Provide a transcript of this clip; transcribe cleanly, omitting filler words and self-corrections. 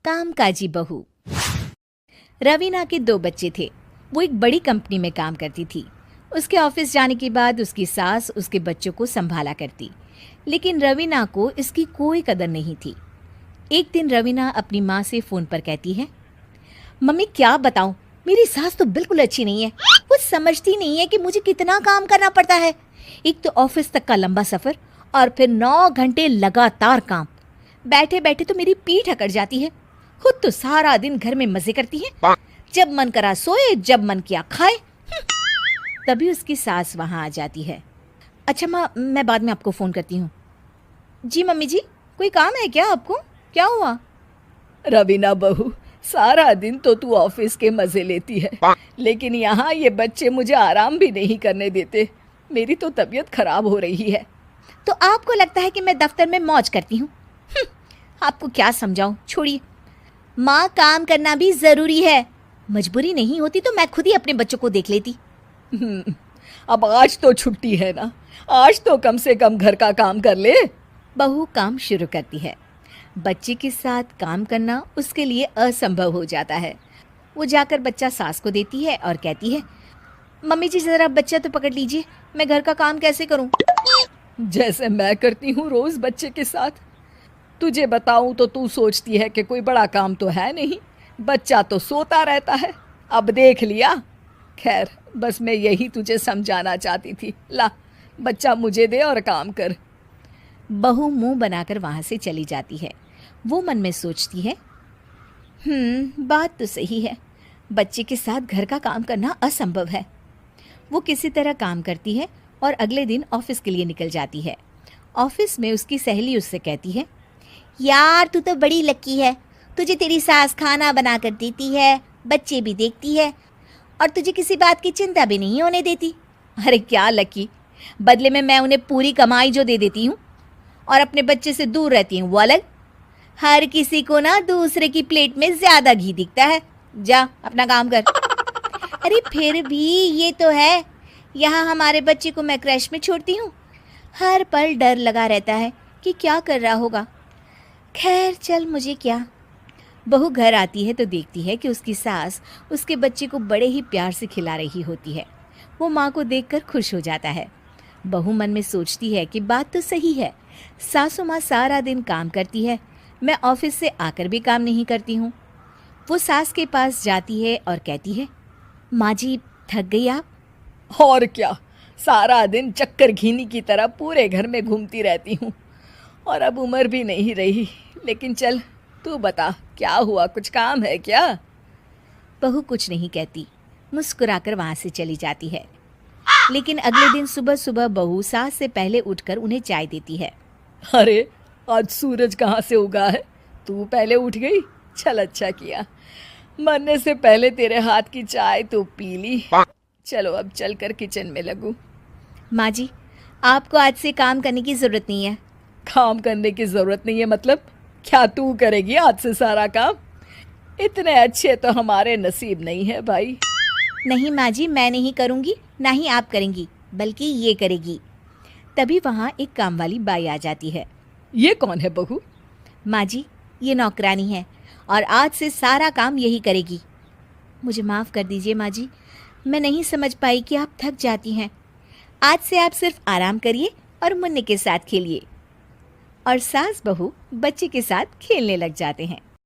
कामकाजी बहू। रवीना के 2 बच्चे थे। वो एक बड़ी कंपनी में काम करती थी। उसके ऑफिस जाने के बाद उसकी सास उसके बच्चों को संभाला करती, लेकिन रवीना को इसकी कोई कदर नहीं थी। एक दिन रवीना अपनी माँ से फ़ोन पर कहती है, मम्मी क्या बताऊं, मेरी सास तो बिल्कुल अच्छी नहीं है। वो समझती नहीं है कि मुझे कितना काम करना पड़ता है। एक तो ऑफिस तक का लंबा सफ़र और फिर 9 घंटे लगातार काम। बैठे बैठे तो मेरी पीठ अकड़ जाती है। खुद तो सारा दिन घर में मजे करती है, जब मन करा सोए, जब मन किया खाए। तभी उसकी सास वहाँ आ जाती है। अच्छा माँ, मैं बाद में आपको फ़ोन करती हूँ। जी मम्मी जी, कोई काम है क्या आपको? क्या हुआ? रवीना बहू, सारा दिन तो तू ऑफिस के मजे लेती है, लेकिन यहाँ ये बच्चे मुझे आराम भी नहीं करने देते। मेरी तो तबीयत खराब हो रही है। तो आपको लगता है कि मैं दफ्तर में मौज करती हूँ? आपको क्या समझाऊं, छोड़िए। माँ, काम करना भी ज़रूरी है। मजबूरी नहीं होती तो मैं खुद ही अपने बच्चों को देख लेती। अब आज तो छुट्टी है ना, आज तो कम से कम घर का काम कर ले। बहू काम शुरू करती है। बच्चे के साथ काम करना उसके लिए असंभव हो जाता है। वो जाकर बच्चा सास को देती है और कहती है, मम्मी जी ज़रा बच्चा तो पकड़ लीजिए, मैं घर का काम कैसे करूं? जैसे मैं करती हूँ रोज बच्चे के साथ। तुझे बताऊं तो तू सोचती है कि कोई बड़ा काम तो है नहीं, बच्चा तो सोता रहता है। अब देख लिया। खैर, बस मैं यही तुझे समझाना चाहती थी। ला, बच्चा मुझे दे और काम कर। बहू मुंह बनाकर वहां से चली जाती है। वो मन में सोचती है, बात तो सही है, बच्चे के साथ घर का काम करना असंभव है। वो किसी तरह काम करती है और अगले दिन ऑफिस के लिए निकल जाती है। ऑफिस में उसकी सहेली उससे कहती है, यार तू तो बड़ी लकी है, तुझे तेरी सास खाना बना कर देती है, बच्चे भी देखती है और तुझे किसी बात की चिंता भी नहीं होने देती। अरे क्या लकी, बदले में मैं उन्हें पूरी कमाई जो दे देती हूँ और अपने बच्चे से दूर रहती हूँ वो अलग। हर किसी को ना दूसरे की प्लेट में ज़्यादा घी दिखता है। जा अपना काम कर। अरे फिर भी ये तो है, यहाँ हमारे बच्चे को मैं क्रैश में छोड़ती हूँ, हर पल डर लगा रहता है कि क्या कर रहा होगा। खैर चल, मुझे क्या। बहू घर आती है तो देखती है कि उसकी सास उसके बच्चे को बड़े ही प्यार से खिला रही होती है। वो माँ को देखकर खुश हो जाता है। बहू मन में सोचती है कि बात तो सही है, सासू माँ सारा दिन काम करती है, मैं ऑफिस से आकर भी काम नहीं करती हूँ। वो सास के पास जाती है और कहती है, माँ जी थक गई आप? और क्या, सारा दिन चक्कर घीनी की तरह पूरे घर में घूमती रहती हूँ और अब उम्र भी नहीं रही। लेकिन चल तू बता, क्या हुआ, कुछ काम है क्या? बहू कुछ नहीं कहती, मुस्कुराकर वहाँ से चली जाती है। लेकिन अगले दिन सुबह सुबह बहू सास से पहले उठकर उन्हें चाय देती है। अरे आज सूरज कहाँ से उगा है, तू पहले उठ गई। चल अच्छा किया, मरने से पहले तेरे हाथ की चाय तो पी ली। चलो अब चलकर किचन में लगूं। माँ जी, आपको आज से काम करने की ज़रूरत नहीं है। काम करने की ज़रूरत नहीं है मतलब? क्या तू करेगी आज से सारा काम? इतने अच्छे तो हमारे नसीब नहीं है भाई। नहीं माँ जी, मैं नहीं करूँगी, ना ही आप करेंगी, बल्कि ये करेगी। तभी वहाँ एक काम वाली बाई आ जाती है। ये कौन है बहू? माँ जी, ये नौकरानी है और आज से सारा काम यही करेगी। मुझे माफ़ कर दीजिए माँ जी, मैं नहीं समझ पाई कि आप थक जाती हैं। आज से आप सिर्फ आराम करिए और मुन्ने के साथ खेलिए। और सास बहू बच्चे के साथ खेलने लग जाते हैं।